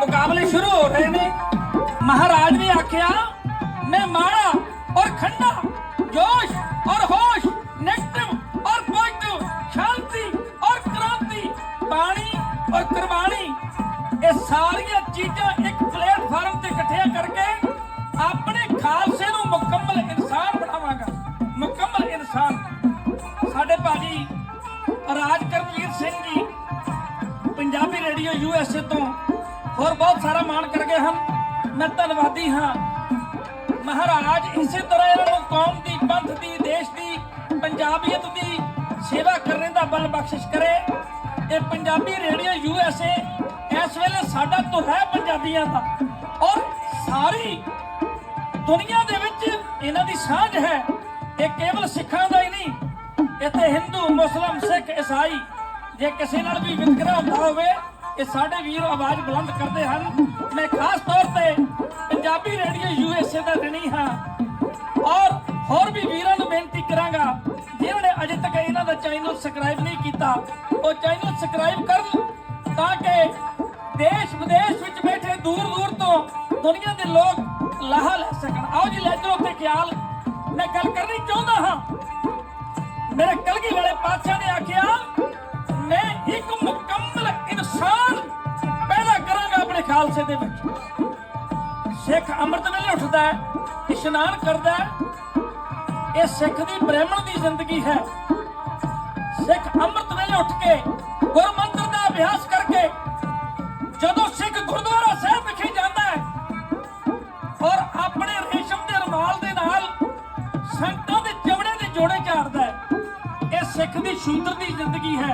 मुकाबले शुरू हो रहे ने। महाराज ने आख्या मैं माड़ा और खंडा, जोश और होश, नेगेटिव और पॉजिटिव, शांति और क्रांति, पानी और कुर्बानी, ये सारिया चीजा एक प्लेटफार्म ते इकट्ठिया करके अपने खालसे नूं मुकम्मल इंसान बनावांगा। मुकम्मल इंसान साडे भाजी राज करमवीर सिंह जी पंजाबी रेडियो यूएसए तो और बहुत सारा मान कर गए हम। मैं धन्यवादी हाँ। महाराज इसी तरह इन्हों कौम की, पंथ की, देश की, पंजाबीयत की सेवा करने का बल बख्शिश करे। ये पंजाबी रेडियो यूएसए इस वेले साडा तो है पंजाबियों का और सारी दुनिया दे विच इन्हां दी सांझ है। ये केवल सिखां दा ही नहीं, इत्थे हिंदू, मुस्लिम, सिख, ईसाई जे किसी नाल भी वितकरा हुंदा होवे ये साडे वीर आवाज बुलंद करते हैं। मैं खास तौर पे पंजाबी रेडियो यूएसए का ऋणी हाँ और भी वीरों को बेनती करांगा जिन्होंने अजे तक इन्हों का चैनल सबसक्राइब नहीं किया वो चैनल सबसक्राइब कर ताकि देश विदेश में बैठे दूर दूर तो दुनिया के लोग लाहा ले सकन। आओ जी लै चलो ते ख्याल मैं गल करनी चाहता हाँ। मेरे कलगी वाले पातशाह ने आख्या मैं एक मुकम्मल इंसान पैदा करांगा अपने खालसे दे विच। सिख अमृत वेले उठदा है, इशनान करदा है, ये सिख दी ब्राह्मण दी जिंदगी है। सिख अमृत वेले उठ के गुरमंत्र दा अभ्यास करके जदों सिख गुरुद्वारा साहिब विखे जांदा है और अपने रेशम दे रुमाल दे नाल संगतां दे चमड़े दे जोड़े झाड़दा है, ये सिख दी शूद्र दी जिंदगी है।